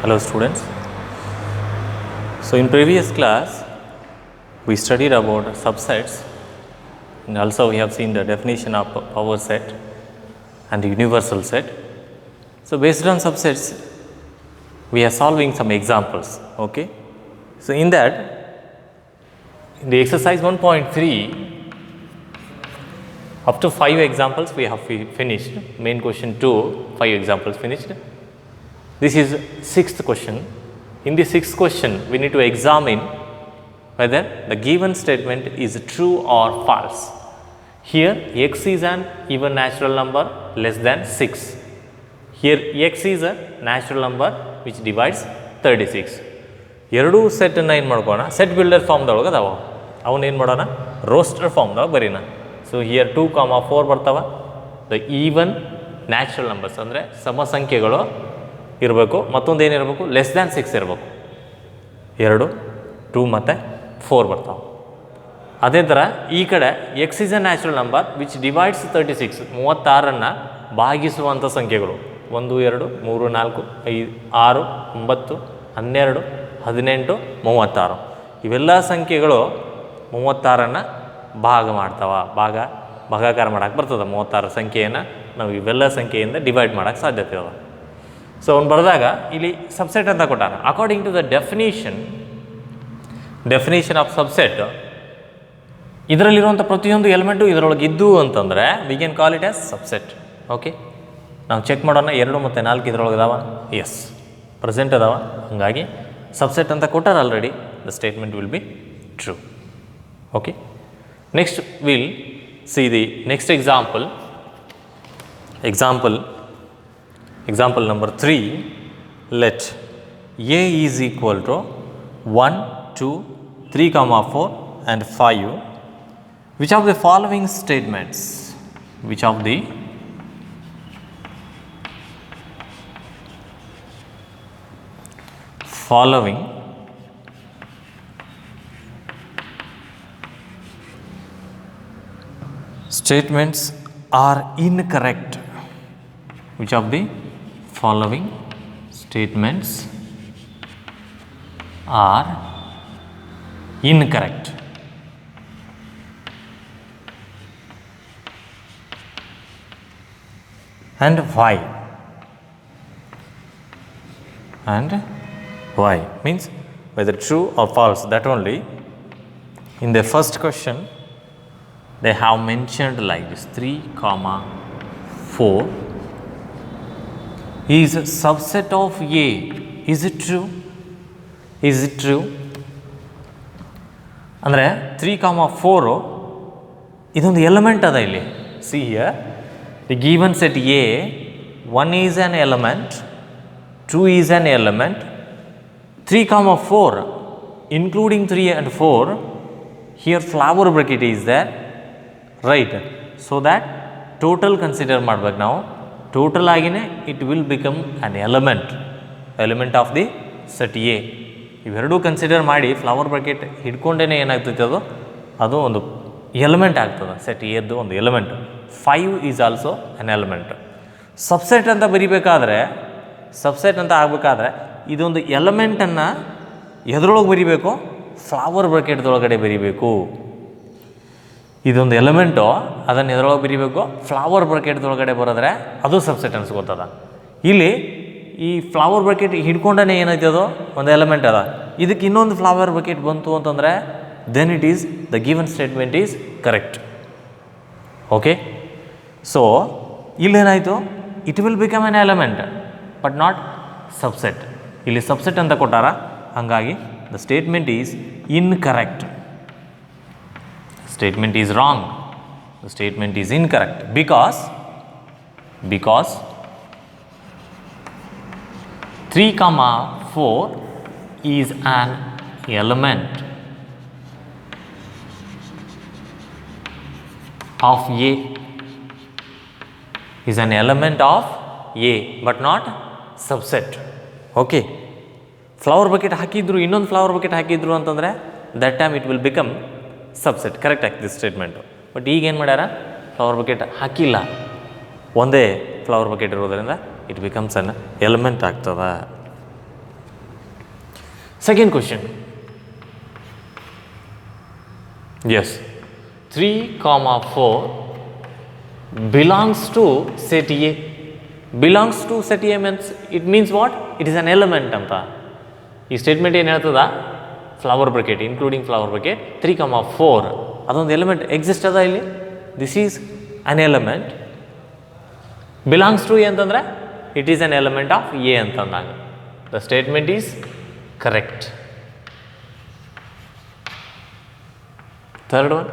Hello students. So in previous class we studied about subsets and also we have seen the definition of power set and the universal set. So based on subsets we are solving some examples. Okay. So in that, in the exercise 1.3 up to 5 examples we have finished. Main question 2, 5 examples finished. This is 6th question. In the 6th question, we need to examine whether the given statement is true or false. Here, x is an even natural number less than 6. Here, x is a natural number which divides 36. ಎರಡು ಸೆಟ್ಟನ್ನು ಏನು ಮಾಡ್ಕೋಣ, set builder ಫಾರ್ಮ್ದೊಳಗೆ ಅದಾವ. ಅವನ್ನ ಏನು ಮಾಡೋಣ, roster ಫಾರ್ಮ್ದೊಳಗೆ ಬರೀನ. So here 2, 4 ಬರ್ತಾವ. The even natural numbers ಅಂದರೆ ಸಮ ಸಂಖ್ಯೆಗಳು ಇರಬೇಕು. ಮತ್ತೊಂದು ಏನಿರಬೇಕು, ಲೆಸ್ ದ್ಯಾನ್ 6 ಇರಬೇಕು. 2, 2 ಮತ್ತು 4 ಬರ್ತಾವೆ. ಅದೇ ಥರ ಈ ಕಡೆ X is A natural number which divides 36, 36ಅನ್ನು ಭಾಗಿಸುವಂಥ ಸಂಖ್ಯೆಗಳು 1, 2, 3, 4, 5, 6, 9, 12, 18, 36. ಇವೆಲ್ಲ ಸಂಖ್ಯೆಗಳು 36ಅನ್ನು ಭಾಗ ಮಾಡ್ತಾವೆ. ಭಾಗಾಕಾರ ಮಾಡೋಕ್ಕೆ ಬರ್ತದೆ. 36 ಸಂಖ್ಯೆಯನ್ನು ನಾವು ಇವೆಲ್ಲ ಸಂಖ್ಯೆಯಿಂದ ಡಿವೈಡ್ ಮಾಡೋಕ್ಕೆ ಸಾಧ್ಯತೆ ಅದ. ಸೊ ಅವ್ನು ಬರೆದಾಗ ಇಲ್ಲಿ ಸಬ್ಸೆಟ್ ಅಂತ ಕೊಟ್ಟಾನ. According to the definition of subset, ಇದರಲ್ಲಿರುವಂಥ ಪ್ರತಿಯೊಂದು ಎಲಿಮೆಂಟು ಇದರೊಳಗೆ ಇದ್ದು ಅಂತಂದರೆ we can call it as subset. Okay, ನಾವು ಚೆಕ್ ಮಾಡೋಣ. 2 ಮತ್ತು 4 ಇದರೊಳಗೆ ಅದಾವ. ಎಸ್, ಪ್ರೆಸೆಂಟ್ ಅದಾವ. ಹಾಗಾಗಿ ಸಬ್ಸೆಟ್ ಅಂತ ಕೊಟ್ಟಾರ already. The statement will be true. Okay, next will see the next example. Example number 3, let a is equal to 1, 2, 3, 4 and 5. Which of the following statements, which of the following statements are incorrect? Which of the following statements are incorrect? And why? And why means whether true or false. That only. In the first question they have mentioned like this: 3, 4 is a subset of A. Is it true? Is it true? ಅಂದರೆ 3, 4 ಇದೊಂದು element ಅದ ಇಲ್ಲಿ. See here the given set A, 1 is an element, 2 is an element, 3, 4 including 3 and 4. Here flower bracket is there, right? So that total consider ಮಾಡಬೇಕು ನಾವು. Total ಆಗಿನೇ it will become an element of the set A. ಇವೆರಡೂ consider ಮಾಡಿ flower bracket ಹಿಡ್ಕೊಂಡೇ ಏನಾಗ್ತೈತೆ ಅದು ಒಂದು element ಆಗ್ತದೆ. ಸೆಟ್ ಎದ್ದು ಒಂದು element. 5 is also an element. Subset ಅಂತ ಬರಿಬೇಕಾದ್ರೆ, ಸಬ್ಸೆಟ್ ಅಂತ ಆಗಬೇಕಾದ್ರೆ ಇದೊಂದು ಎಲಿಮೆಂಟನ್ನು ಎದ್ರೊಳಗೆ ಬರಿಬೇಕು, ಫ್ಲವರ್ ಬ್ರಾಕೆಟ್ದೊಳಗಡೆ ಬರಿಬೇಕು. ಇದೊಂದು ಎಲಿಮೆಂಟು, ಅದನ್ನು ಎದ್ರೊಳಗೆ ಬರಿಬೇಕು, ಫ್ಲವರ್ ಬ್ರಾಕೆಟ್ದೊಳಗಡೆ ಬರೋದ್ರೆ ಅದು ಸಬ್ಸೆಟ್ ಅನ್ಸ್ಕೊತದ. ಇಲ್ಲಿ ಈ ಫ್ಲವರ್ ಬ್ರಾಕೆಟ್ ಹಿಡ್ಕೊಂಡೇ ಏನೈತೆ ಅದು ಒಂದು ಎಲಿಮೆಂಟ್ ಅದ. ಇದಕ್ಕೆ ಇನ್ನೊಂದು ಫ್ಲವರ್ ಬ್ರಾಕೆಟ್ ಬಂತು ಅಂತಂದರೆ then it is the given statement is correct. Okay, so ಇಲ್ಲೇನಾಯಿತು, it will become an element but not subset. ಇಲ್ಲಿ ಸಬ್ಸೆಟ್ ಅಂತ ಕೊಟ್ಟಾರ, ಹಾಗಾಗಿ the statement is incorrect. Statement is wrong. The statement is incorrect because 3, 4 is an element of A, is an element of A but not subset. Okay, flower bucket ಹಾಕಿದ್ರು, ಇನ್ನೊಂದು flower bucket ಹಾಕಿದ್ರು ಅಂತಂದರೆ that time it will become subset. Correct ಆಗ್ತದೆ statement. But ಈಗೇನು ಮಾಡ್ಯಾರ, flower bucket ಹಾಕಿಲ್ಲ, ಒಂದೇ flower bucket ಇರೋದರಿಂದ ಇಟ್ ಬಿಕಮ್ಸ್ ಅನ್ ಎಲಿಮೆಂಟ್ ಆಗ್ತದೆ. Second question. Yes, 3, 4 belongs to set A. Belongs to set A means it means what? It is an element anta. ಈ statement ಏನು ಹೇಳ್ತದ? Flower bracket including flower bracket 3, 4 ಅದೊಂದು element exist ಅದ ಇಲ್ಲಿ. This is an element. Belongs to A ಅಂತಂದರೆ it is an element of A ಅಂತಂದಾಗ the statement is correct. Third one.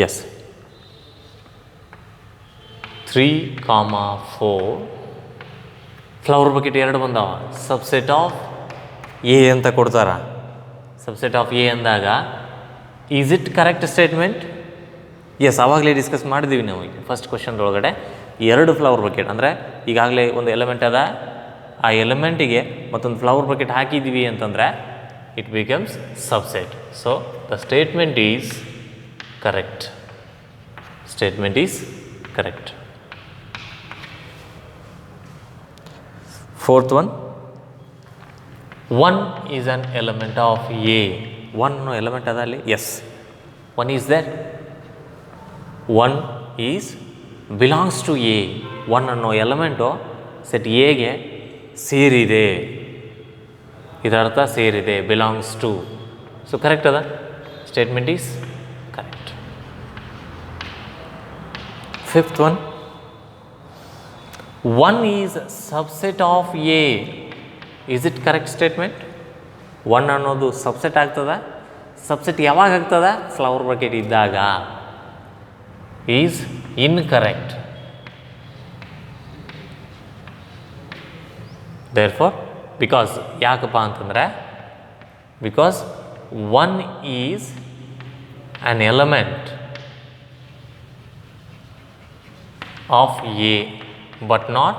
Yes. 3, 4 flower bucket ಎರಡು ಬಂದಾವ. ಸಬ್ಸೆಟ್ ಆಫ್ ಎ ಅಂತ ಕೊಡ್ತಾರ. Subset of A ಅಂದಾಗ is it correct statement? Yes, ಆವಾಗಲೇ discuss ಮಾಡಿದ್ದೀವಿ ನಾವು ಈಗ ಫಸ್ಟ್ ಕ್ವಶನ್ದೊಳಗಡೆ. ಎರಡು ಫ್ಲವರ್ ಬಕೆಟ್ ಅಂದರೆ ಈಗಾಗಲೇ ಒಂದು ಎಲಿಮೆಂಟ್ ಅದ, ಆ ಎಲಿಮೆಂಟಿಗೆ ಮತ್ತೊಂದು ಫ್ಲವರ್ ಬಕೆಟ್ ಹಾಕಿದ್ದೀವಿ ಅಂತಂದರೆ it becomes subset. So the statement is correct. Statement is correct. Fourth one. 1 is an element of A. 1 no element adalli? Yes. 1 is there. 1 is belongs to A. 1 ಅನ್ನೋ element set ಎಗೆ ಸೇರಿದೆ. ಇದರರ್ಥ ಸೇರಿದೆ, belongs to. So correct ಅದ. Statement is correct. Fifth one. 1 is subset of A. Is it correct statement? 1 ಅನ್ನೋದು subset ಆಗ್ತದ. Subset ಯಾವಾಗ ಆಗ್ತದ? ಫ್ಲವರ್ ಬ್ರಕೆಟ್ ಇದ್ದಾಗ. Is incorrect. ದೇರ್ಫೋರ್ ಬಿಕಾಸ್ ಯಾಕಪ್ಪ ಅಂತಂದರೆ because 1 is an element of A but not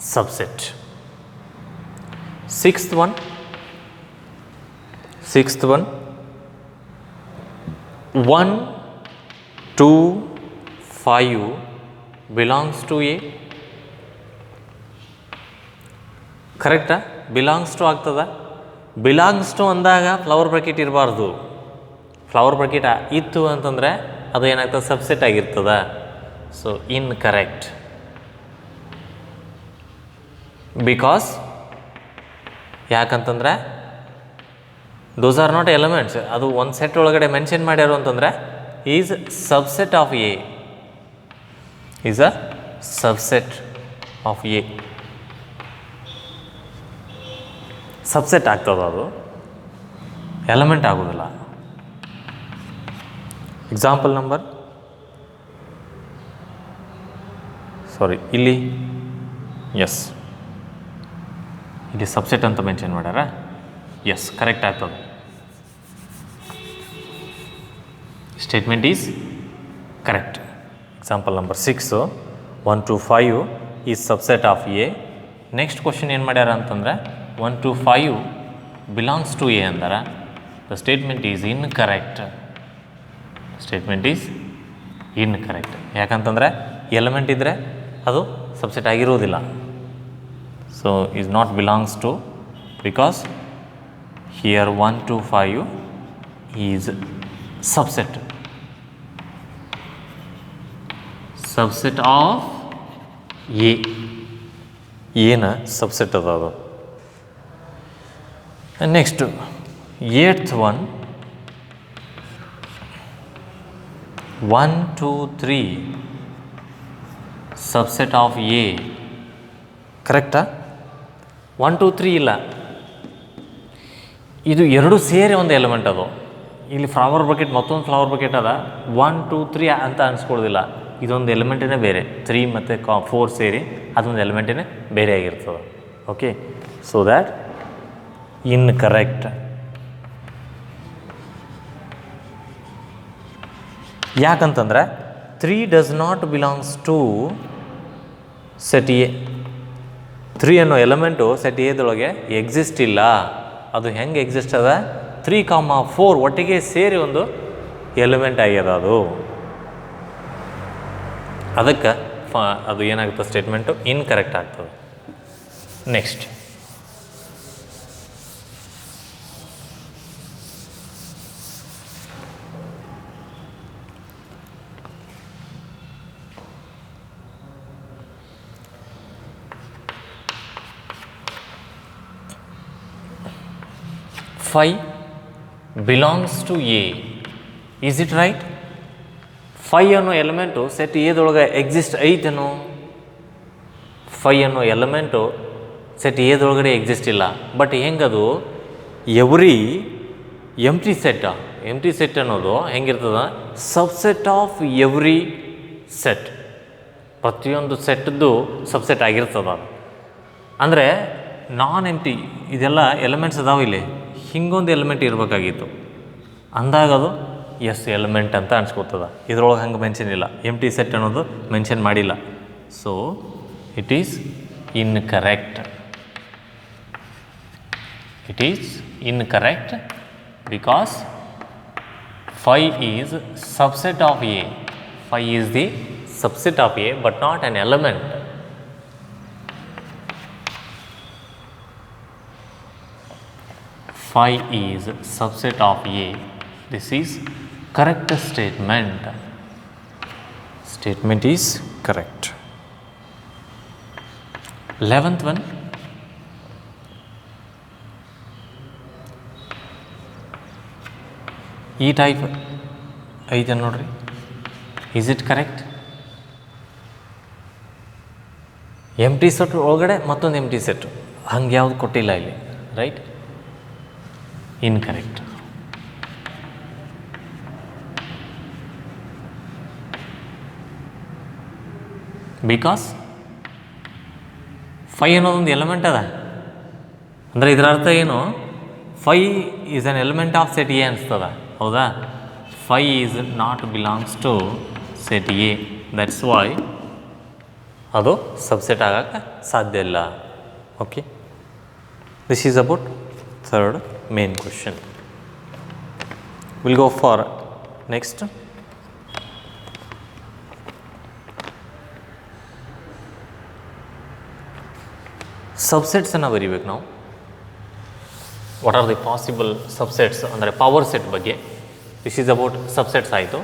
subset. Sixth one. 1, 2, 5 belongs to A. ಕರೆಕ್ಟಾ? Belongs to ಆಗ್ತದ. Belongs to ಅಂದಾಗ ಫ್ಲವರ್ ಬ್ರಾಕೆಟ್ ಇರಬಾರ್ದು. ಫ್ಲವರ್ ಬ್ರಾಕೆಟ್ ಇತ್ತು ಅಂತಂದರೆ ಅದು ಏನಾಗ್ತದೆ? ಸಬ್ಸೆಟ್ ಆಗಿರ್ತದ. So incorrect. ಬಿಕಾಸ್ ಯಾಕಂತಂದರೆ ದೋಸ್ ಆರ್ ನಾಟ್ ಎಲಿಮೆಂಟ್ಸ್. ಅದು ಒಂದು ಸೆಟ್ ಒಳಗಡೆ ಮೆನ್ಷನ್ ಮಾಡ್ಯಾರು ಅಂತಂದರೆ is subset of A. Is a subset of A. Subset ಆಗ್ತದ, ಅದು ಎಲಿಮೆಂಟ್ ಆಗೋದಿಲ್ಲ. ಎಕ್ಸಾಂಪಲ್ ನಂಬರ್ ಇಲ್ಲಿ ಎಸ್, ಇಲ್ಲಿ ಸಬ್ಸೆಟ್ ಅಂತ ಮೆನ್ಷನ್ ಮಾಡ್ಯಾರ. ಎಸ್, ಕರೆಕ್ಟ್ ಆಗ್ತದೆ. Statement is correct. Example number 6, 1 to 5 is subset of A. Next question ಏನು ಮಾಡ್ಯಾರ ಅಂತಂದರೆ 1 to 5 ಬಿಲಾಂಗ್ಸ್ ಟು ಎ ಅಂದಾರ. The statement is incorrect. Statement is incorrect. ಯಾಕಂತಂದರೆ ಎಲಿಮೆಂಟ್ ಇದ್ದರೆ ಅದು ಸಬ್ಸೆಟ್ ಆಗಿರೋದಿಲ್ಲ. So is not belongs to, because here 1 to 5 is subset. Subset of A. ಏನ subset ಅದ ಅದು. Next 8th one. 1, 2, 3 subset of A. ಕರೆಕ್ಟಾ? 1, 2, 3 ಇಲ್ಲ. ಇದು ಎರಡು ಸೇರಿ ಒಂದು ಎಲಿಮೆಂಟ್ ಅದು. ಇಲ್ಲಿ ಫ್ಲವರ್ ಬಕೆಟ್ ಮತ್ತೊಂದು ಫ್ಲವರ್ ಬಕೆಟ್ ಅದ. 1, 2, 3 ಅಂತ ಅನ್ಸ್ಕೊಳ್ಳೋದಿಲ್ಲ. ಇದೊಂದು ಎಲಿಮೆಂಟೇ ಬೇರೆ. 3 ಮತ್ತು 4 ಸೇರಿ ಅದೊಂದು ಎಲಿಮೆಂಟೇ ಬೇರೆ ಆಗಿರ್ತದೆ. Okay, so that incorrect. ಯಾಕಂತಂದರೆ 3 does not belongs to set A. 3 ಅನ್ನೋ ಎಲಿಮೆಂಟು ಸೆಟ್ ಎದೊಳಗೆ ಎಕ್ಸಿಸ್ಟ್ ಇಲ್ಲ. ಅದು ಹೆಂಗೆ ಎಕ್ಸಿಸ್ಟ್ ಅದ? 3, 4 ಒಟ್ಟಿಗೆ ಸೇರಿ ಒಂದು ಎಲಿಮೆಂಟ್ ಆಗ್ಯದ ಅದು. ಅದಕ್ಕೆ ಅದು ಏನಾಗುತ್ತೆ ಸ್ಟೇಟ್ಮೆಂಟು ಇನ್ಕರೆಕ್ಟ್ ಆಗ್ತದೆ. Next Phi belongs to A. Is it right? Phi ಅನ್ನೋ ಎಲಿಮೆಂಟು ಸೆಟ್ ಎದೊಳಗೆ ಎಕ್ಸಿಸ್ಟ್ ಐತೇನೋ? Phi ಅನ್ನೋ ಎಲಿಮೆಂಟು ಸೆಟ್ ಎದೊಳಗಡೆ ಎಕ್ಸಿಸ್ಟ್ ಇಲ್ಲ. ಬಟ್ ಹೆಂಗದು ಎವ್ರಿ ಎಂಟಿ ಸೆಟ್ ಅನ್ನೋದು ಹೆಂಗಿರ್ತದ? Subset of every set. ಪ್ರತಿಯೊಂದು ಸೆಟ್ದು ಸಬ್ಸೆಟ್ ಆಗಿರ್ತದ. ಅಂದರೆ ನಾನ್ ಎಂಟಿ ಇದೆಲ್ಲ ಎಲಿಮೆಂಟ್ಸ್ ಅದಾವ ಇಲ್ಲಿ, ಹಿಂಗೊಂದು ಎಲಿಮೆಂಟ್ ಇರಬೇಕಾಗಿತ್ತು ಅಂದಾಗದು ಎಸ್ ಎಲಿಮೆಂಟ್ ಅಂತ ಅನ್ಸ್ಕೊತದ. ಇದ್ರೊಳಗೆ ಹಂಗೆ ಮೆನ್ಷನ್ ಇಲ್ಲ, ಎಂಟಿ ಸೆಟ್ ಅನ್ನೋದು ಮೆನ್ಷನ್ ಮಾಡಿಲ್ಲ. So it is incorrect. It is incorrect because phi is subset of A. Phi is the subset of A but not an element. Phi is subset of A. This is correct statement. Statement is correct. 11th one. ಈ type ಐತೆ ನೋಡ್ರಿ. Is it correct? Empty set ಒಳಗಡೆ ಮತ್ತೊಂದು empty set, ಹಂಗೆ ಯಾವುದು ಕೊಟ್ಟಿಲ್ಲ ಇಲ್ಲಿ, right? Incorrect. Because phi ಅನ್ನೋದೊಂದು ಎಲಿಮೆಂಟ್ ಅದ. ಅಂದರೆ ಇದರ ಅರ್ಥ ಏನು? Phi is an element of set A ಅನಿಸ್ತದ, ಹೌದಾ? Phi is not belongs to set A. That's why ಅದು ಸಬ್ಸೆಟ್ ಆಗೋಕ್ಕೆ ಸಾಧ್ಯ ಇಲ್ಲ. Okay, this is about third main question. Will go for next. ಸಬ್ಸೆಟ್ಸನ್ನು ಬರೀಬೇಕು ನಾವು. What are the possible subsets ಅಂದರೆ ಪವರ್ ಸೆಟ್ ಬಗ್ಗೆ. ದಿಸ್ ಈಸ್ ಅಬೌಟ್ ಸಬ್ಸೆಟ್ಸ್ ಆಯಿತು.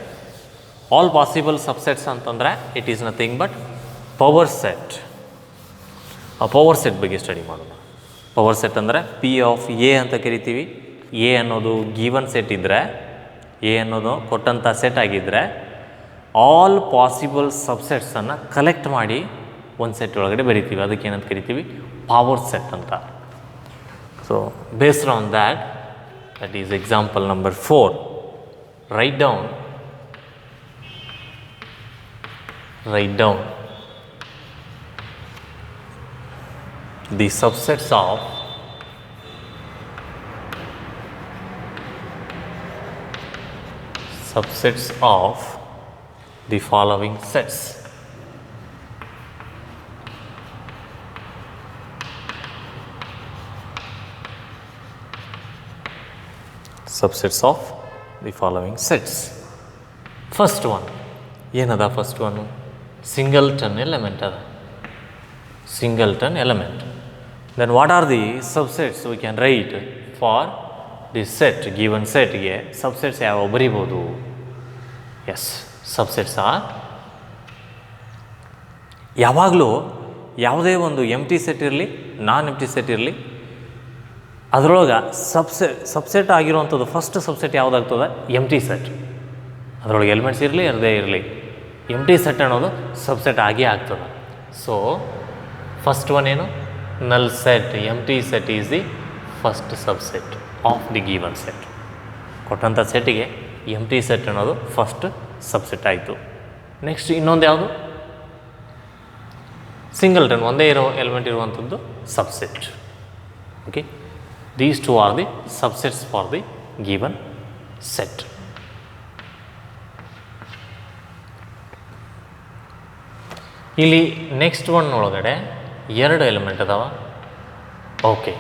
ಆಲ್ ಪಾಸಿಬಲ್ ಸಬ್ಸೆಟ್ಸ್ ಅಂತಂದರೆ it is nothing but power set. ಆ power set ಬಗ್ಗೆ study ಮಾಡೋಣ. ಪವರ್ ಸೆಟ್ ಅಂದರೆ ಪಿ ಆಫ್ ಎ ಅಂತ ಕರಿತೀವಿ. ಎ ಅನ್ನೋದು ಗಿವನ್ ಸೆಟ್ ಇದ್ದರೆ, ಎ ಅನ್ನೋದು ಕೊಟ್ಟಂಥ ಸೆಟ್ ಆಗಿದ್ದರೆ ಆಲ್ ಪಾಸಿಬಲ್ ಸಬ್ಸೆಟ್ಸನ್ನು ಕಲೆಕ್ಟ್ ಮಾಡಿ ಒಂದು ಸೆಟ್ ಒಳಗಡೆ ಬರಿತೀವಿ. ಅದಕ್ಕೆ ಏನಂತ ಕರಿತೀವಿ? ಪವರ್ ಸೆಟ್ ಅಂತ. So based on that is example number 4. Write down the subsets of the following sets. Subsets of the following sets. First one, ಏನದ ಫಸ್ಟ್ ಒನ್ನು? ಸಿಂಗಲ್ಟನ್ ಎಲಿಮೆಂಟ್ ಅದ. Singleton element. Then what are the subsets we can write for the set? Given ಸೆಟ್ಗೆ subsets ಯಾವ ಬರೀಬೋದು? S, subsets R ಯಾವಾಗಲೂ ಯಾವುದೇ ಒಂದು ಎಂಟಿ set ಇರಲಿ, ನಾನ್ ಎಂಟಿ ಸೆಟ್ ಇರಲಿ, ಅದರೊಳಗೆ ಸಬ್ಸೆಟ್ ಆಗಿರುವಂಥದ್ದು ಫಸ್ಟ್ ಸಬ್ಸೆಟ್ ಯಾವುದಾಗ್ತದೆ? ಎಂಟಿ ಸೆಟ್. ಅದರೊಳಗೆ ಎಲಿಮೆಂಟ್ಸ್ ಇರಲಿ ಇರದೇ ಇರಲಿ, ಎಂಟಿ ಸೆಟ್ ಅನ್ನೋದು ಸಬ್ಸೆಟ್ ಆಗೇ ಆಗ್ತದೆ. ಸೊ ಫಸ್ಟ್ ಒನ್ ಏನು? Null set. Empty set is the first subset of the given set. ಕೊಟ್ಟಂಥ ಸೆಟ್ಟಿಗೆ ಎಂಟಿ ಸೆಟ್ ಅನ್ನೋದು ಫಸ್ಟ್ ಸಬ್ಸೆಟ್ ಆಯಿತು. ನೆಕ್ಸ್ಟ್ ಇನ್ನೊಂದು ಯಾವುದು? ಸಿಂಗಲ್ಟನ್, ಒಂದೇ ಇರೋ ಎಲಿಮೆಂಟ್ ಇರುವಂಥದ್ದು subset. Okay, these two are the subsets for the given set. ಇಲ್ಲಿ ನೆಕ್ಸ್ಟ್ ಒನ್ ಒಳಗಡೆ ಎರಡು ಎಲಿಮೆಂಟ್ ಅದಾವ. Okay,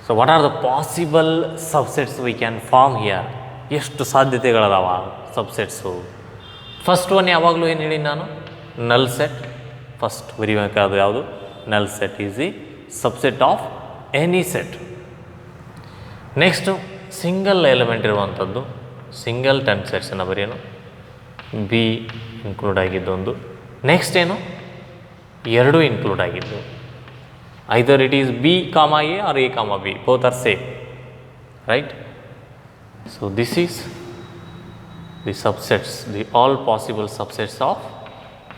so what are the possible subsets we can form here? ಎಷ್ಟು ಸಾಧ್ಯತೆಗಳದಾವ ಸಬ್ಸೆಟ್ಸು? ಫಸ್ಟ್ ಒನ್ ಯಾವಾಗಲೂ ಏನು ಹೇಳಿ ನಾನು? ನಲ್ ಸೆಟ್. ಫಸ್ಟ್ ಬರೀಬೇಕಾದ ಯಾವುದು null set is the subset of any set. Next single element ಇರುವಂಥದ್ದು ಸಿಂಗಲ್ ಟನ್ ಸೆಟ್ಸನ್ನು ಬರೆಯೋನು ಬಿ ಇನ್ಕ್ಲೂಡ್ ಆಗಿದ್ದೊಂದು. ನೆಕ್ಸ್ಟ್ ಏನು ಎರಡು ಇನ್ಕ್ಲೂಡ್ ಆಗಿದ್ದು either it is B comma A or A comma B both are same right. So this is the subsets, the all possible subsets of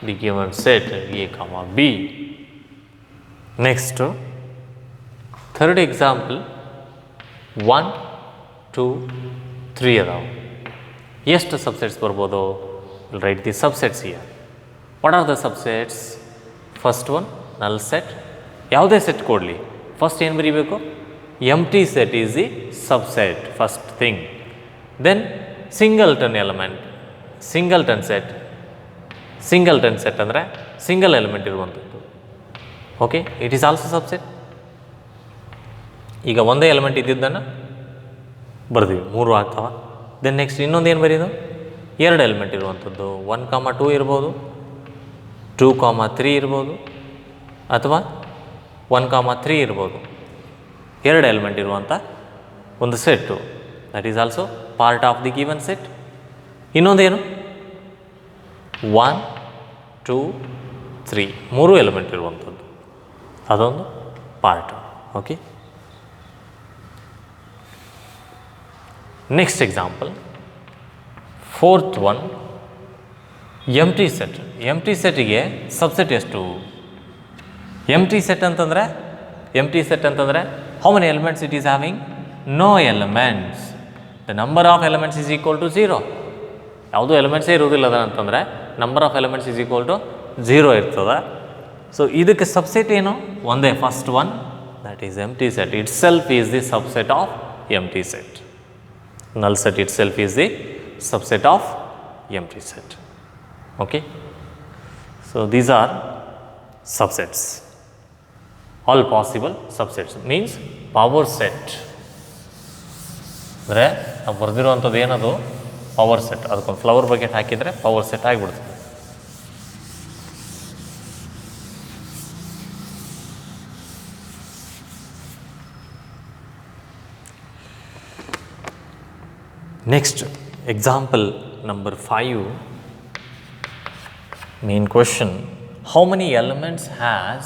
the given set A comma B. Next, third example 1, 2, 3 ಅದಾವ. ಎಷ್ಟು subsets ಬರ್ಬೋದು? we'll write the subsets here. What are the subsets? First one null set. ಯಾವುದೇ set ಕೊಡಲಿ first ಏನು ಬರೀಬೇಕು? empty set is the subset first thing. Then singleton element singleton set ಅಂದರೆ single element ಇರುವಂಥದ್ದು. Okay, it is also subset. ಈಗ ಒಂದೇ element ಇದ್ದಿದ್ದನ್ನು ಬರ್ತೀವಿ, ಮೂರು ಆಗ್ತಾವ. ದೆನ್ ನೆಕ್ಸ್ಟ್ ಇನ್ನೊಂದು ಏನು ಬರೀದು? ಎರಡು ಎಲಿಮೆಂಟ್ ಇರುವಂಥದ್ದು 1, 2 ಇರ್ಬೋದು, 2, 3 ಇರ್ಬೋದು, ಅಥವಾ 1, 3 ಇರ್ಬೋದು. ಎರಡು ಎಲಿಮೆಂಟ್ ಇರುವಂಥ ಒಂದು set, that is also part of the given set. ಇನ್ನೊಂದೇನು 1, 2, 3 ಮೂರು ಎಲಿಮೆಂಟ್ ಇರುವಂಥದ್ದು, ಅದೊಂದು part. Okay, next example fourth one empty set. Empty ಸೆಟ್ಟಿಗೆ ಸಬ್ಸೆಟ್ ಎಷ್ಟು? ಎಂಟಿ ಸೆಟ್ ಅಂತಂದರೆ how many elements it is having? No elements. The number of elements is equal to 0. ಯಾವುದೂ ಎಲಿಮೆಂಟ್ಸೇ ಇರೋದಿಲ್ಲ ಅಂತಂದರೆ number of elements is equal to 0 ಇರ್ತದೆ. So ಇದಕ್ಕೆ subset ಏನು? ಒಂದೇ, first one, that is empty set. Itself is the subset of empty set. Null set itself is the subset of empty set. Okay, so these are subsets. All possible subsets means power set. ಅಂದರೆ ನಾವು ಬರೆದಿರುವಂಥದ್ದು ಏನದು? Power set. ಅದಕ್ಕೊಂದು flower bucket ಹಾಕಿದರೆ power set ಆಗಿಬಿಡ್ತದೆ. Next example number 5. Main question, how many elements has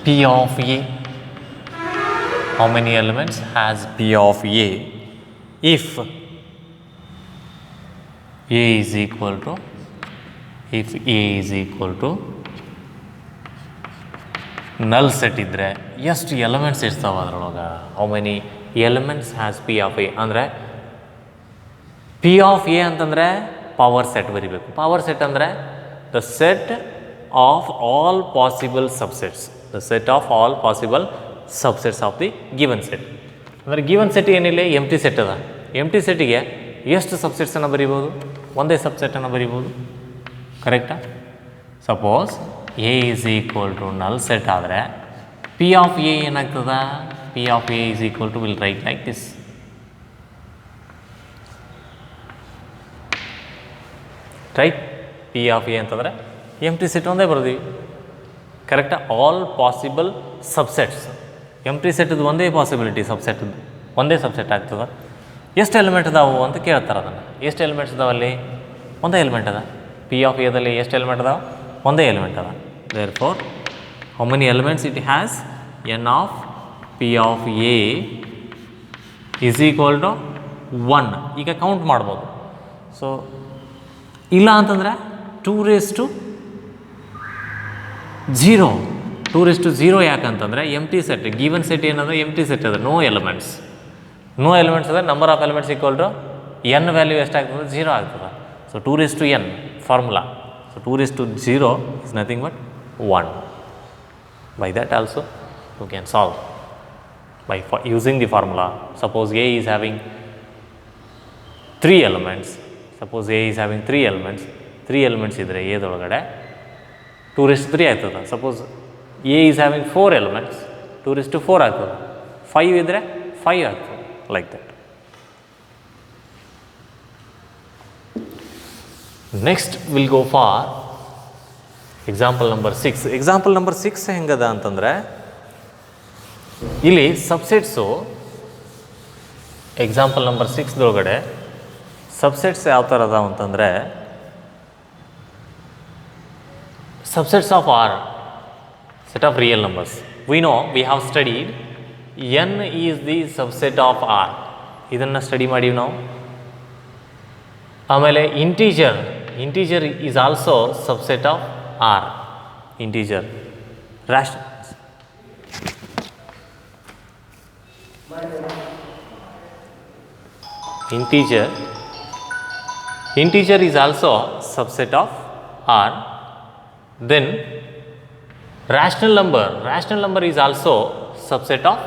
P of A? How many elements has P of A if A is equal to ನಲ್ set ಇದ್ದರೆ ಎಷ್ಟು elements ಇರ್ತಾವೆ ಅದರೊಳಗೆ? How many elements has P of A ಅಂದರೆ P of A ಅಂತಂದರೆ power set ಬರಿಬೇಕು. Power set ಅಂದರೆ the set of all possible subsets, of the given set. ಅಂದರೆ ಗಿವನ್ ಸೆಟ್ ಏನಿಲ್ಲ, ಎಂಟಿ ಸೆಟ್ ಅದ. ಎಂಟಿ ಸೆಟ್ಟಿಗೆ ಎಷ್ಟು ಸಬ್ಸೆಟ್ಸನ್ನು ಬರಿಬೋದು? ಒಂದೇ ಸಬ್ಸೆಟನ್ನು ಬರಿಬೋದು. ಕರೆಕ್ಟಾ? Suppose A is equal to null set ಆದರೆ ಪಿ ಆಫ್ ಎ ಏನಾಗ್ತದ? P of A is equal to, will write like this. Right, P of A ಅಂತಂದರೆ ಎಂಟಿ ಸೆಟ್ ಒಂದೇ ಬರ್ತೀವಿ. ಕರೆಕ್ಟಾ? All possible subsets. ಎಂಟಿ ಸೆಟ್ದು ಒಂದೇ ಪಾಸಿಬಿಲಿಟಿ, ಸಬ್ಸೆಟ್ದು ಒಂದೇ subset ಆಗ್ತದೆ. ಎಷ್ಟು ಎಲಿಮೆಂಟ್ ಅದಾವು ಅಂತ ಕೇಳ್ತಾರೆ. ಅದನ್ನು ಎಷ್ಟು ಎಲಿಮೆಂಟ್ಸ್ ಅದಾವಲ್ಲಿ? ಒಂದೇ ಎಲಿಮೆಂಟ್ ಅದ. ಪಿ ಆಫ್ ಎದಲ್ಲಿ ಎಷ್ಟು ಎಲಿಮೆಂಟ್ ಅದಾವೆ? ಒಂದೇ ಎಲಿಮೆಂಟ್ ಅದ. Therefore, how many elements it has? N of P of A is equal to 1. ಈಗ ಕೌಂಟ್ ಮಾಡ್ಬೋದು. ಸೊ ಇಲ್ಲ ಅಂತಂದರೆ 2⁻0. 2⁻0 ಯಾಕಂತಂದರೆ ಎಂಟಿ ಸೆಟ್, ಗಿವನ್ ಸೆಟ್ ಏನದ? ಎಂಟಿ ಸೆಟ್ ಅದ, ನೋ ಎಲಿಮೆಂಟ್ಸ್ ಅದ. Number of elements equal to N value ಎಷ್ಟಾಗ್ತದೆ? 0 ಆಗ್ತದೆ. So 2⁻n formula. So 2⁻0 is nothing but 1. By that also you can solve by using the formula. Suppose A is having 3 elements. 3 elements ಇದ್ದರೆ ಎದೊಳಗಡೆ 2⁻3 ಆಗ್ತದೆ. Suppose A is having 4 elements. 2:4 ಆಗ್ತದೆ. 5 ಇದ್ದರೆ 5 ಆಗ್ತದೆ. Like that. Next will go for example number 6. Example number 6 ಹೆಂಗದ ಅಂತಂದರೆ ಇಲ್ಲಿ ಸಬ್ಸೆಟ್ಸು example number 6 subsets ಯಾವ ಥರ ಅದಾವ ಅಂತಂದರೆ subsets of R, set of real numbers. We know, we have studied n is the subset of R. ಇದನ್ನು study ಮಾಡೀವಿ ನಾವು. ಆಮೇಲೆ integer is also subset of R. Integer integer is also subset of R. Then rational number is also subset of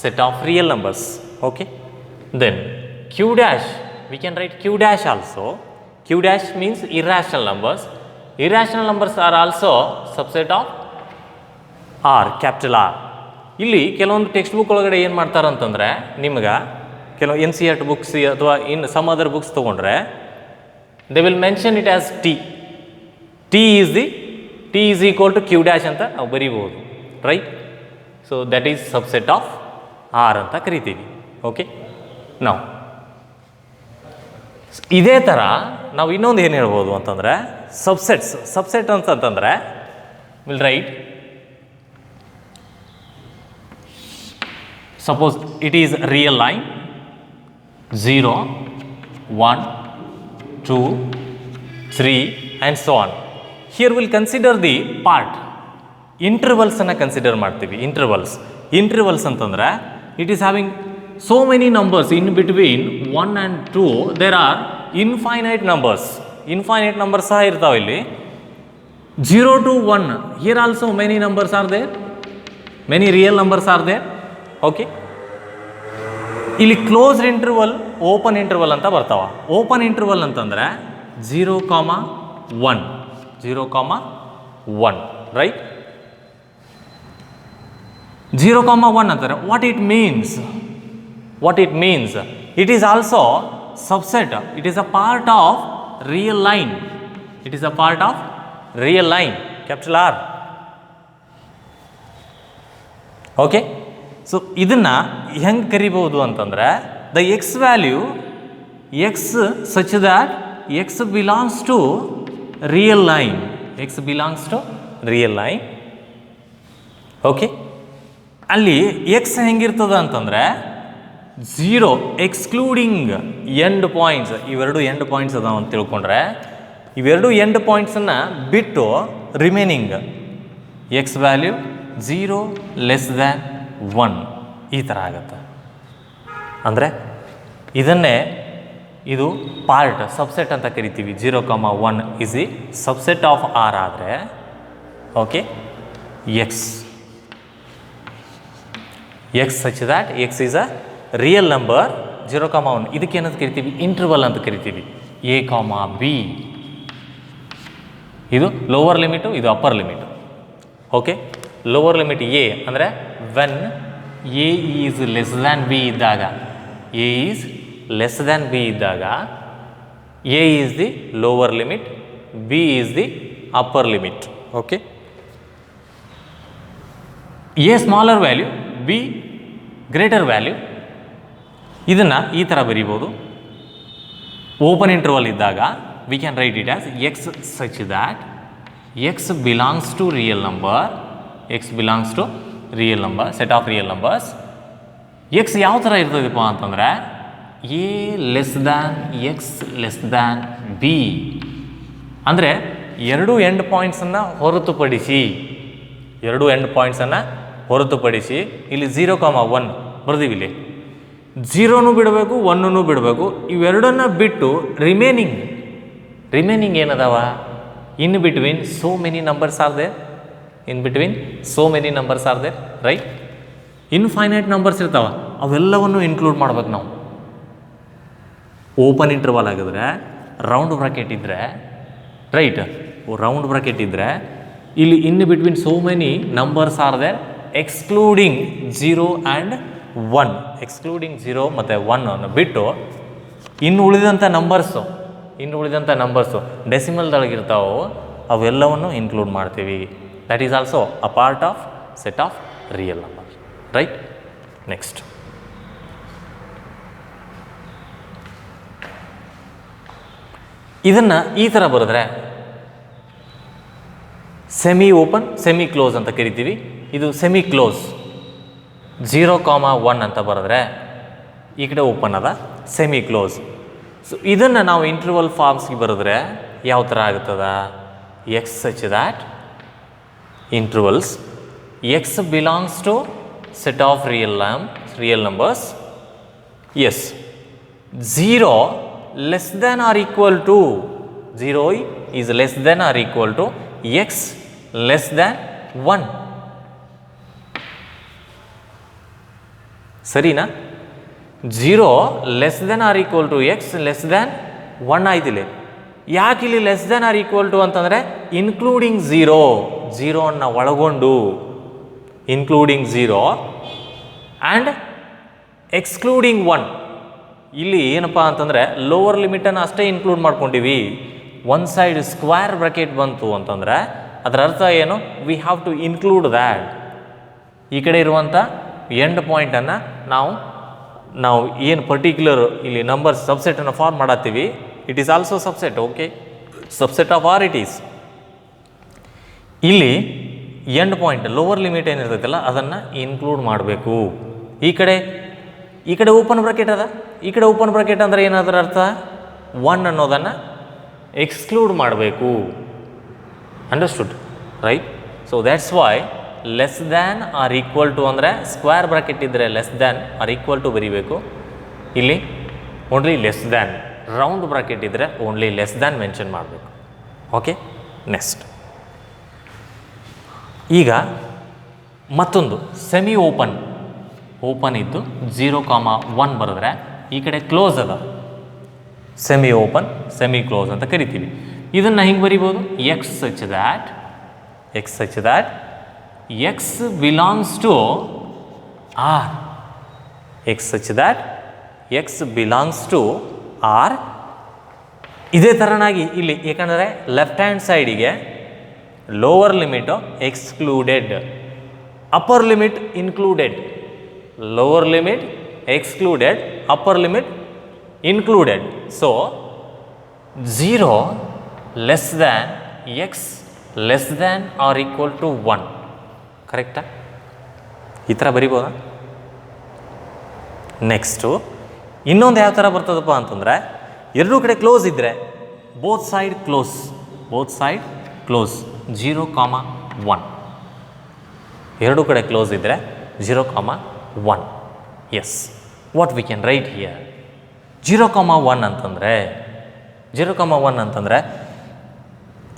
set of real numbers. Okay. Then q dash, we can write q dash also. Q dash means irrational numbers. Irrational numbers are also subset of R, capital R. ಇಲ್ಲಿ ಕೆಲವೊಂದು text book ಒಳಗಡೆ ಏನು ಮಾಡ್ತಾರೆ ಅಂತಂದರೆ ನಿಮ್ಗೆ ಕೆಲವು NCERT books ಅಥವಾ in some other books ತೊಗೊಂಡ್ರೆ they will mention it as T is equal to q dash ಅಂತ ನಾವು ಬರೀಬೋದು, right. So that is subset of R ಅಂತ ಕರಿತೀವಿ. ಓಕೆ. ನಾವು ಇದೇ ಥರ ನಾವು ಇನ್ನೊಂದು ಏನು ಹೇಳ್ಬೋದು ಅಂತಂದರೆ ಸಬ್ಸೆಟ್ ಅಂತಂತಂದರೆ will write, suppose it is real line 0, 1, 2, 3 and so on. Here we'll consider the part. Intervals ಅನ್ನು ಕನ್ಸಿಡರ್ ಮಾಡ್ತೀವಿ. ಇಂಟರ್ವಲ್ಸ್ ಅಂತಂದರೆ it is having so many numbers in between 1 and 2. There are infinite numbers ಸಹ ಇರ್ತಾವೆ ಇಲ್ಲಿ. 0 to 1, here also many numbers are there, many real numbers are there. Okay. ಇಲ್ಲಿ closed interval, open interval ಅಂತ ಬರ್ತಾವ. Open interval ಅಂತಂದರೆ 0,1 right. 0,1 ಅಂತಾರೆ. What it means, it is also subset, it is a part of real line, capital R. Okay. So ಇದನ್ನು ಹೆಂಗೆ ಕರಿಬೋದು ಅಂತಂದರೆ the X value such that X belongs to real line. Okay. ಅಲ್ಲಿ X ಹೆಂಗಿರ್ತದ ಅಂತಂದರೆ 0 excluding end points. ಇವೆರಡು end points ಅದಾವ ಅಂತ ತಿಳ್ಕೊಂಡ್ರೆ ಇವೆರಡು ಎಂಡ್ ಪಾಯಿಂಟ್ಸನ್ನು ಬಿಟ್ಟು remaining X value 0 less than 1 ಈ ಥರ ಆಗುತ್ತೆ. ಅಂದರೆ ಇದನ್ನೇ ಇದು ಪಾರ್ಟ್ ಸಬ್ಸೆಟ್ ಅಂತ ಕರಿತೀವಿ. 0,1 is the subset of R ಆದರೆ okay X such that X is a real number. 0,1 ಇದಕ್ಕೆ ಏನಂತ ಕರಿತೀವಿ, ಇಂಟರ್ವಲ್ ಅಂತ ಕರಿತೀವಿ. A, B ಇದು ಲೋವರ್ ಲಿಮಿಟು, ಇದು upper limit. Okay. Lower limit A ಅಂದರೆ when A is less than B ಇದ್ದಾಗ, A is the lower limit, B is the upper limit. Okay. A smaller value, B greater value. ಇದನ್ನು ಈ ಥರ ಬರೀಬೋದು. Open interval ಇದ್ದಾಗ we can write it as X such that X belongs to real number, set of real numbers. X ಯಾವ ಥರ ಇರ್ತದಪ್ಪ ಅಂತಂದರೆ A less than B. ಅಂದರೆ ಎರಡು ಎಂಡ್ ಪಾಯಿಂಟ್ಸನ್ನು ಹೊರತುಪಡಿಸಿ ಇಲ್ಲಿ 0,1 ಬರ್ದೀವಿ. ಇಲ್ಲಿ 0 ಬಿಡಬೇಕು, 1 ಬಿಡಬೇಕು. ಇವೆರಡನ್ನ ಬಿಟ್ಟು ರಿಮೈನಿಂಗ್ ಏನದಾವ, in between so many numbers are there, right. Infinite numbers ಇರ್ತಾವ, ಅವೆಲ್ಲವನ್ನು ಇನ್ಕ್ಲೂಡ್ ಮಾಡ್ಬೇಕು ನಾವು. ಓಪನ್ ಇಂಟರ್ವಲ್ ಆಗಿದ್ರೆ ರೌಂಡ್ ಬ್ರಾಕೆಟ್ ಇದ್ದರೆ, ರೈಟ್, ಇಲ್ಲಿ in between so many numbers are there, excluding 0 and 1, excluding 0 ಮತ್ತು 1 ಅನ್ನು ಬಿಟ್ಟು ಇನ್ನು ಉಳಿದಂಥ ನಂಬರ್ಸು ಡೆಸಿಮಲ್ದೊಳಗಿರ್ತಾವೋ ಅವೆಲ್ಲವನ್ನು ಇನ್ಕ್ಲೂಡ್ ಮಾಡ್ತೀವಿ. That is also a part of set of real number. Right. Next, ಇದನ್ನು ಈ ಥರ ಬರೆದ್ರೆ ಸೆಮಿ ಓಪನ್ ಸೆಮಿ ಕ್ಲೋಸ್ ಅಂತ ಕರಿತೀವಿ. ಇದು ಸೆಮಿ ಕ್ಲೋಸ್ 0,1 ಅಂತ ಬರೆದ್ರೆ ಈ ಕಡೆ ಓಪನ್ ಅದ, ಸೆಮಿ ಕ್ಲೋಸ್. ಸೊ ಇದನ್ನು ನಾವು ಇಂಟರ್ವಲ್ ಫಾರ್ಮ್ಸ್ಗೆ ಬರೆದ್ರೆ ಯಾವ ಥರ ಆಗ್ತದ? X such that intervals X belongs to set of real numbers. Yes, 0 less than or equal to 0 is less than or equal to X less than 1. ಸರಿನಾ? 0 less than or equal to X less than 1 ಆಯ್ತಿಲ್ಲಿ. ಯಾಕೆ ಇಲ್ಲಿ less than or equal to ಅಂತಂದರೆ including 0 ಅನ್ನು ಒಳಗೊಂಡು, including 0 and excluding 1. ಇಲ್ಲಿ ಏನಪ್ಪ ಅಂತಂದರೆ ಲೋವರ್ ಲಿಮಿಟನ್ನು ಅಷ್ಟೇ ಇನ್ಕ್ಲೂಡ್ ಮಾಡ್ಕೊಂಡಿವಿ. ಒನ್ ಸೈಡ್ ಸ್ಕ್ವೇರ್ ಬ್ರಾಕೆಟ್ ಬಂತು ಅಂತಂದರೆ ಅದರ ಅರ್ಥ ಏನು? We have to include that. ಈ ಕಡೆ ಇರುವಂಥ ಎಂಡ್ ಪಾಯಿಂಟನ್ನು ನಾವು ಏನು ಪರ್ಟಿಕ್ಯುಲರ್ ಇಲ್ಲಿ ನಂಬರ್ ಸಬ್ಸೆಟನ್ನು ಫಾರ್ಮ್ ಮಾಡತ್ತೀವಿ, it is also subset. Okay, subset of R it is. ಇಲ್ಲಿ ಎಂಡ್ ಪಾಯಿಂಟ್ ಲೋವರ್ ಲಿಮಿಟ್ ಏನಿರ್ತೈತಲ್ಲ ಅದನ್ನು ಇನ್ಕ್ಲೂಡ್ ಮಾಡಬೇಕು. ಈ ಕಡೆ ಓಪನ್ ಬ್ರಾಕೆಟ್ ಅದ, ಈ ಕಡೆ ಓಪನ್ ಬ್ರಾಕೆಟ್ ಅಂದರೆ ಏನಾದ್ರ ಅರ್ಥ? 1 ಅನ್ನೋದನ್ನು ಎಕ್ಸ್ಕ್ಲೂಡ್ ಮಾಡಬೇಕು. Understood, right? So that's why less than or equal to ಅಂದರೆ ಸ್ಕ್ವೇರ್ ಬ್ರಾಕೆಟ್ ಇದ್ದರೆ less than or equal to ಬರೀಬೇಕು. ಇಲ್ಲಿ only less than, round bracket ಇದ್ದರೆ ಓನ್ಲಿ ಲೆಸ್ ದ್ಯಾನ್ ಮೆನ್ಷನ್ ಮಾಡಬೇಕು. ಓಕೆ, ನೆಕ್ಸ್ಟ್, ಈಗ ಮತ್ತೊಂದು ಸೆಮಿ ಓಪನ್ ಇದ್ದು 0,1 ಬರೆದ್ರೆ ಈ ಕಡೆ ಕ್ಲೋಸ್ ಅದ, ಸೆಮಿ ಓಪನ್ ಸೆಮಿ ಕ್ಲೋಸ್ ಅಂತ ಕರಿತೀವಿ. ಇದನ್ನು ಹಿಂಗೆ ಬರಿಬೋದು, x such that X belongs to R, x such that X belongs to R. ಇದೇ ಥರನಾಗಿ ಇಲ್ಲಿ ಏಕೆಂದರೆ ಲೆಫ್ಟ್ ಹ್ಯಾಂಡ್ ಸೈಡಿಗೆ lower limit excluded, upper limit included, lower limit excluded, upper limit included. So 0 less than x less than or equal to 1. ಕರೆಕ್ಟಾ? ಈ ಥರ ಬರಿಬೋದಾ? Next ಇನ್ನೊಂದು ಯಾವ ಥರ ಬರ್ತದಪ್ಪ ಅಂತಂದರೆ ಎರಡೂ ಕಡೆ ಕ್ಲೋಸ್ ಇದ್ದರೆ ಬೋತ್ ಸೈಡ್ ಕ್ಲೋಸ್ 0,1. ಎರಡೂ ಕಡೆ ಕ್ಲೋಸ್ ಇದ್ದರೆ 0,1. Yes, what we can write here? 0,1 ಅಂತಂದರೆ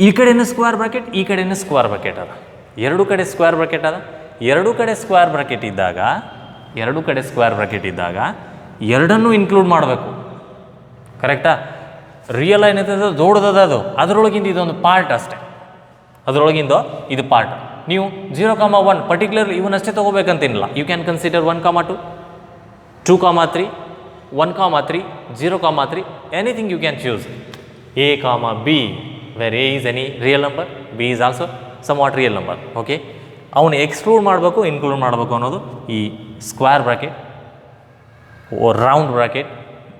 ಈ ಕಡೆನೂ ಸ್ಕ್ವೇರ್ ಬ್ರಾಕೆಟ್, ಈ ಕಡೆನೂ ಸ್ಕ್ವೇರ್ ಬ್ರಾಕೆಟ್ ಅದ, ಎರಡೂ ಕಡೆ ಸ್ಕ್ವೇರ್ ಬ್ರಾಕೆಟ್ ಅದ. ಎರಡೂ ಕಡೆ ಸ್ಕ್ವೇರ್ ಬ್ರಾಕೆಟ್ ಇದ್ದಾಗ ಎರಡನ್ನೂ ಇನ್ಕ್ಲೂಡ್ ಮಾಡಬೇಕು. ಕರೆಕ್ಟಾ? ರಿಯಲ್ ಏನೈತದ ದೊಡ್ಡದದ, ಅದರೊಳಗಿಂದ ಇದೊಂದು ಪಾರ್ಟ್ ಅಷ್ಟೇ, ಅದರೊಳಗಿಂದ ಇದು ಪಾರ್ಟ್. ನೀವು 0,1 ಪರ್ಟಿಕ್ಯುಲರ್ ಇವನ್ನಷ್ಟೇ ತೊಗೋಬೇಕಂತೇನಿಲ್ಲ. You can consider 1,2, 2,3, 1,3, 0,3, anything you can choose. A, B, where A is any real number, B is also somewhat real number. Okay, ಅವನು ಎಕ್ಸ್ಕ್ಲೂಡ್ ಮಾಡಬೇಕು ಇನ್ಕ್ಲೂಡ್ ಮಾಡಬೇಕು ಅನ್ನೋದು ಈ square bracket round bracket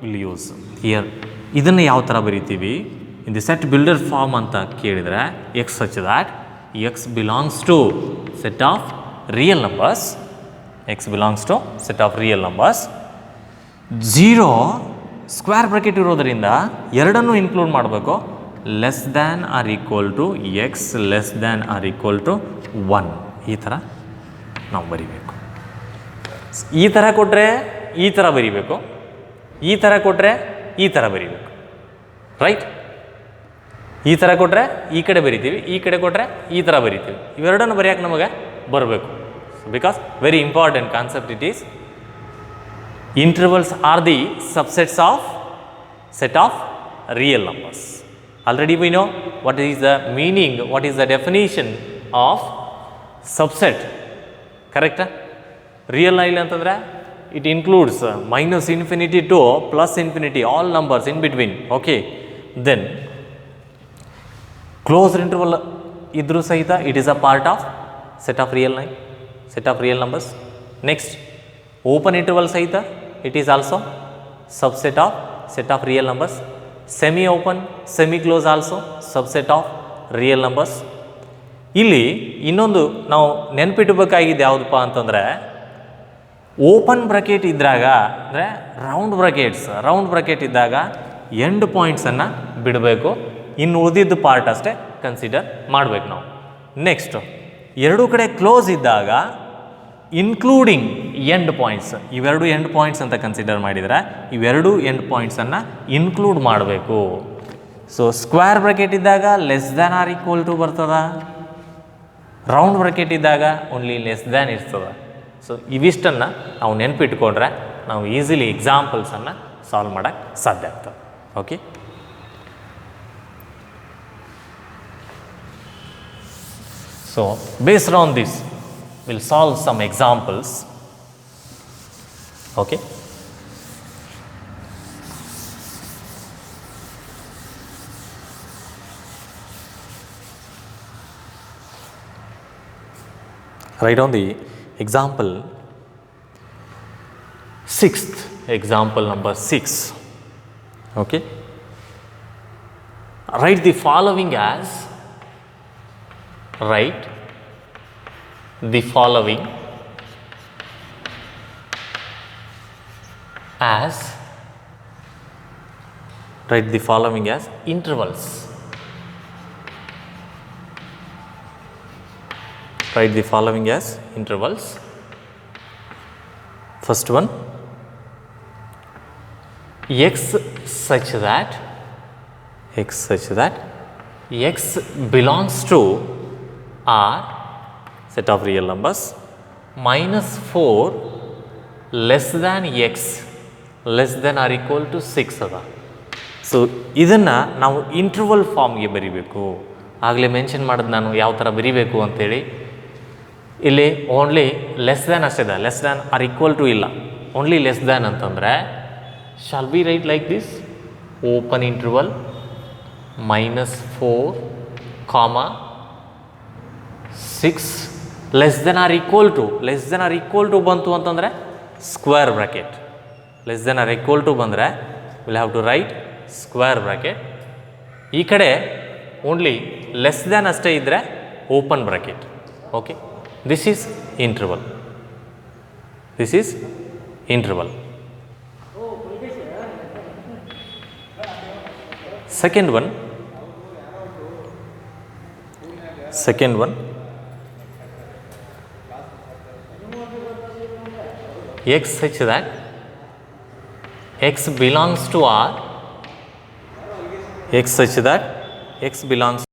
will use here. ಇದನ್ನು ಯಾವ ಥರ ಬರೀತೀವಿ? In the set builder form ಅಂತ ಕೇಳಿದರೆ X such that X belongs to set of real numbers, 0 square bracket ಇರೋದರಿಂದ ಎರಡನ್ನೂ ಇನ್ಕ್ಲೂಡ್ ಮಾಡಬೇಕು. Less than or equal to X less than or equal to 1. ಈ ಥರ ನಾವು ಬರಿಬೇಕು. ಈ ಥರ ಕೊಟ್ಟರೆ ಈ ಥರ ಬರಿಬೇಕು, ಈ ಥರ ಕೊಟ್ಟರೆ ಈ ಥರ ಬರಿಬೇಕು. ರೈಟ್? ಈ ಥರ ಕೊಟ್ಟರೆ ಈ ಕಡೆ ಬರಿತೀವಿ, ಈ ಕಡೆ ಕೊಟ್ಟರೆ ಈ ಥರ ಬರಿತೀವಿ. ಇವೆರಡನ್ನು ಬರೆಯೋಕೆ ನಮಗೆ ಬರಬೇಕು. Because very important concept it is intervals are the subsets of set of real numbers. Already we know what is the meaning, what is the definition of subset. ಕರೆಕ್ಟಾ? ರಿಯಲ್ ಐಲ್ ಅಂತಂದರೆ it includes minus infinity to plus infinity, all numbers in between. Okay, then closed interval ಇದ್ರೂ ಸಹಿತ it is a part of set of real line, set of real numbers. Next open interval ಸಹಿತ it is also subset of set of real numbers. Semi open semi close also subset of real numbers. ಇಲ್ಲಿ ಇನ್ನೊಂದು ನಾವು ನೆನಪಿಡಬೇಕಾಗಿದ್ದು ಯಾವುದಪ್ಪ ಅಂತಂದರೆ, open bracket ಇದ್ದಾಗ ಅಂದರೆ round bracket ಇದ್ದಾಗ end ಪಾಯಿಂಟ್ಸನ್ನು ಬಿಡಬೇಕು, ಇನ್ನು ಉಳಿದಿದ್ದು ಪಾರ್ಟ್ ಅಷ್ಟೇ ಕನ್ಸಿಡರ್ ಮಾಡಬೇಕು ನಾವು. ನೆಕ್ಸ್ಟ್ ಎರಡೂ ಕಡೆ ಕ್ಲೋಸ್ ಇದ್ದಾಗ ಇನ್ಕ್ಲೂಡಿಂಗ್ ಎಂಡ್ ಪಾಯಿಂಟ್ಸ್, ಇವೆರಡು ಎಂಡ್ ಪಾಯಿಂಟ್ಸ್ ಅಂತ ಕನ್ಸಿಡರ್ ಮಾಡಿದರೆ ಇವೆರಡು ಎಂಡ್ ಪಾಯಿಂಟ್ಸನ್ನು ಇನ್ಕ್ಲೂಡ್ ಮಾಡಬೇಕು. ಸೊ ಸ್ಕ್ವೇರ್ ಬ್ರಕೆಟ್ ಇದ್ದಾಗ less than or equal to ಬರ್ತದ, ರೌಂಡ್ ಬ್ರಕೆಟ್ ಇದ್ದಾಗ ಓನ್ಲಿ ಲೆಸ್ ದ್ಯಾನ್ ಇರ್ತದೆ. ಸೊ ಇವಿಷ್ಟನ್ನು ನಾವು ನೆನಪಿಟ್ಕೊಂಡ್ರೆ ನಾವು ಈಸಿಲಿ ಎಕ್ಸಾಂಪಲ್ಸನ್ನು ಸಾಲ್ವ್ ಮಾಡೋಕ್ಕೆ ಸಾಧ್ಯ ಆಗ್ತದೆ. Okay, so based on this we'll solve some examples. Okay, write on the example 6th, example number 6. Okay, write the following as write the following as intervals. Write the following as intervals. First one, x such that x belongs to R set of real numbers minus 4 less than x less than or equal to 6 ಅದ. So ಇದನ್ನು ನಾವು interval ಫಾರ್ಮ್ಗೆ ಬರಿಬೇಕು. ಆಗಲೇ mention ಮಾಡೋದು ನಾನು ಯಾವ ಥರ ಬರಿಬೇಕು ಅಂಥೇಳಿ. ಇಲ್ಲಿ ಓನ್ಲಿ ಲೆಸ್ ದ್ಯಾನ್ ಅಷ್ಟಿದೆ, less than or equal to ಇಲ್ಲ, ಓನ್ಲಿ ಲೆಸ್ ದ್ಯಾನ್ ಅಂತಂದರೆ shall be write like this, open interval minus 4 comma 6 less than or equal to ಬಂತು ಅಂತಂದರೆ square bracket. Less than or equal to ಬಂದರೆ will have to write square bracket. ಈ ಕಡೆ only less than ಅಷ್ಟೇ ಇದ್ದರೆ open bracket. Okay, this is interval. Second one, x such that x belongs to R, x such that x belongs